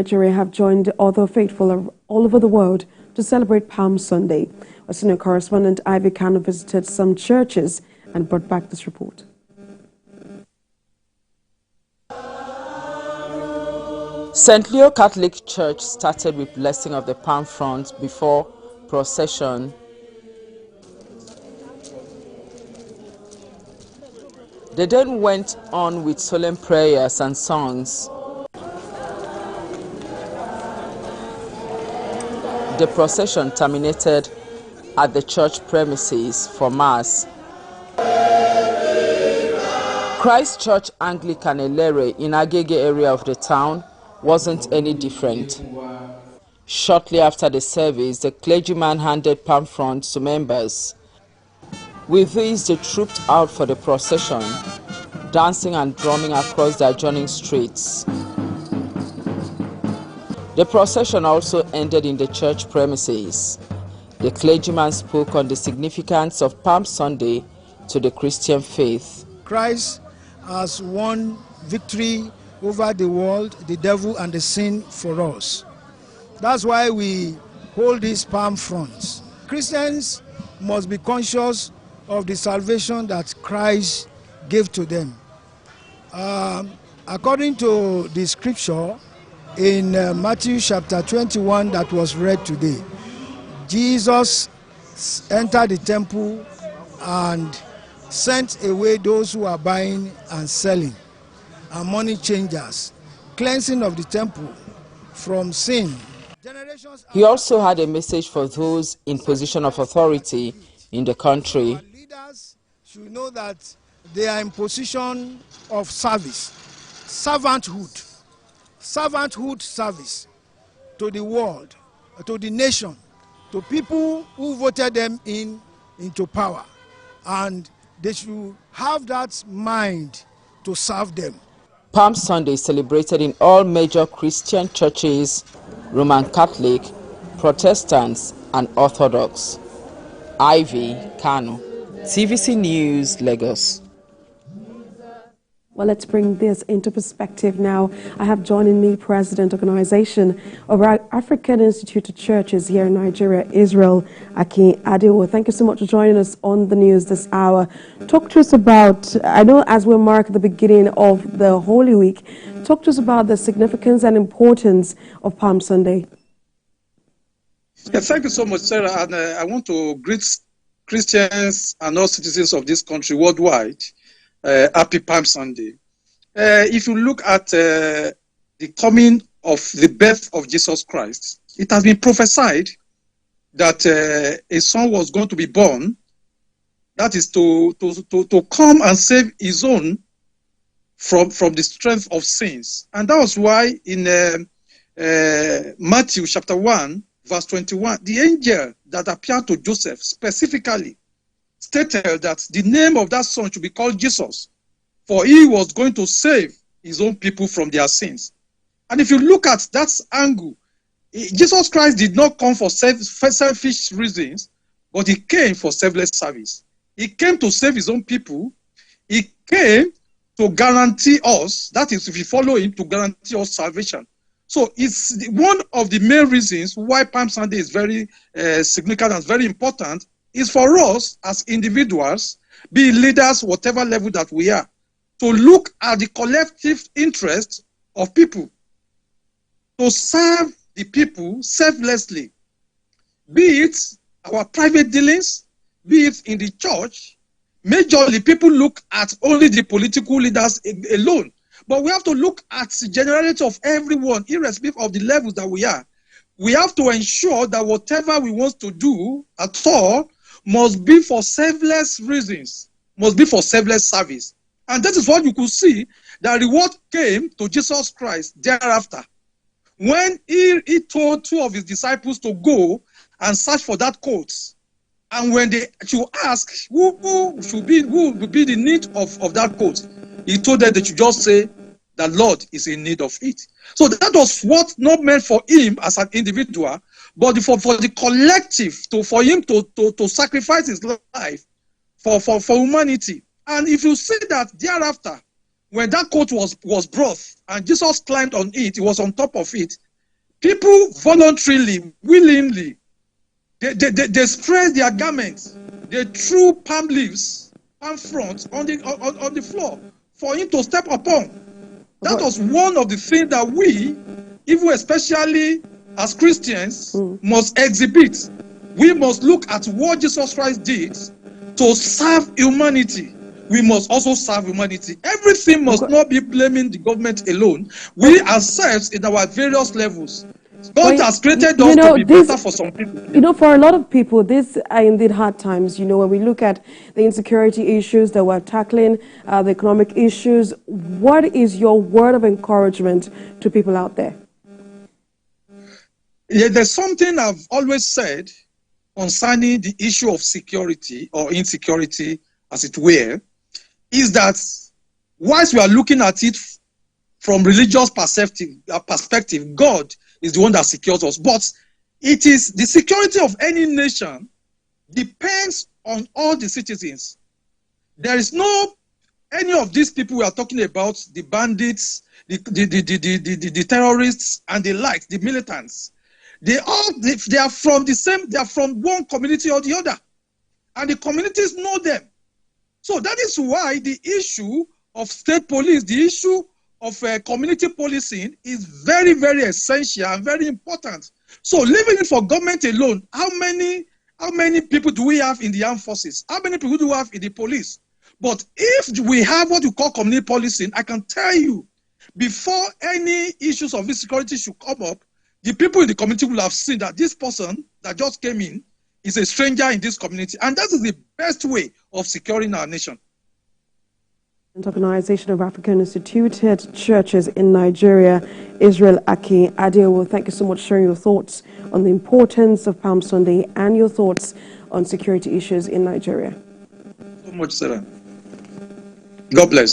Nigeria have joined other faithful all over the world to celebrate Palm Sunday. Our senior correspondent Ivy Kanu visited some churches and brought back this report. St. Leo Catholic Church started with blessing of the palm front before procession. They then went on with solemn prayers and songs. The procession terminated at the church premises for Mass. Christ Church Anglican Elere in Agege area of the town wasn't any different. Shortly after the service, the clergyman handed palm fronts to members. With these, they trooped out for the procession, dancing and drumming across the adjoining streets. The procession also ended in the church premises. The clergyman spoke on the significance of Palm Sunday to the Christian faith. Christ has won victory over the world, the devil, and the sin for us. That's why we hold these palm fronts. Christians must be conscious of the salvation that Christ gave to them. According to the scripture in Matthew chapter 21 that was read today, Jesus entered the temple and sent away those who are buying and selling and money changers, cleansing of the temple from sin. He also had a message for those in position of authority in the country. Leaders should know that they are in position of service, servanthood service to the world, to the nation, to people who voted them into power, and they should have that mind to serve them. Palm Sunday is celebrated in all major Christian churches, Roman Catholic, Protestants, and Orthodox. Ivy Kanu, TVC News, Lagos. Well, let's bring this into perspective now. I have joining me President Organization of our African Institute of Churches here in Nigeria, Israel, Akin Adewo. Thank you so much for joining us on the news this hour. Talk to us about, I know as we mark the beginning of the Holy Week, talk to us about the significance and importance of Palm Sunday. Yeah, thank you so much, Sarah. And I want to greet Christians and all citizens of this country worldwide. Happy Palm Sunday. If you look at the coming of the birth of Jesus Christ, it has been prophesied that a son was going to be born, that is to come and save his own from the strength of sins. And that was why in Matthew chapter 1, verse 21, the angel that appeared to Joseph specifically stated that the name of that son should be called Jesus, for he was going to save his own people from their sins. And if you look at that angle, Jesus Christ did not come for selfish reasons, but he came for selfless service. He came to save his own people. He came to guarantee us, that is, if we follow him, to guarantee us salvation. So it's one of the main reasons why Palm Sunday is very significant and very important, is for us as individuals, be leaders, whatever level that we are, to look at the collective interest of people, to serve the people selflessly, be it our private dealings, be it in the church. Majorly, people look at only the political leaders alone, but we have to look at the generality of everyone, irrespective of the levels that we are. We have to ensure that whatever we want to do at all must be for selfless reasons, must be for selfless service. And that is what you could see, the reward came to Jesus Christ thereafter. When he told two of his disciples to go and search for that coat, and when they should ask who would be the need of that coat, he told them they should just say, the Lord is in need of it. So that was what not meant for him as an individual, but for the collective, for him to sacrifice his life for humanity. And if you see that thereafter, when that coat was brought and Jesus climbed on it, he was on top of it, People voluntarily, willingly, they spread their garments, they threw palm leaves, palm fronds on the floor for him to step upon. That was one of the things that we, even especially as Christians, must exhibit. We must look at what Jesus Christ did to serve humanity. We must also serve humanity. Everything must not be blaming the government alone. We ourselves in our various levels. God has created us to be better for some people. You know, for a lot of people, these are indeed hard times. You know, when we look at the insecurity issues that we're tackling, the economic issues, what is your word of encouragement to people out there? Yeah, there's something I've always said concerning the issue of security or insecurity, as it were, is that whilst we are looking at it from religious perspective, God is the one that secures us. But it is the security of any nation depends on all the citizens. There is no any of these people we are talking about, the bandits, the terrorists, and the likes, the militants. They are from the same. They are from one community or the other, and the communities know them. So that is why the issue of state police, the issue of community policing is very, very essential and very important. So leaving it for government alone, how many people do we have in the armed forces? How many people do we have in the police? But if we have what you call community policing, I can tell you, before any issues of insecurity should come up, the people in the community will have seen that this person that just came in is a stranger in this community. And that is the best way of securing our nation. Organization of African Instituted Churches in Nigeria, Israel Akin Adeowo, thank you so much for sharing your thoughts on the importance of Palm Sunday and your thoughts on security issues in Nigeria. So much, Sarah. God bless.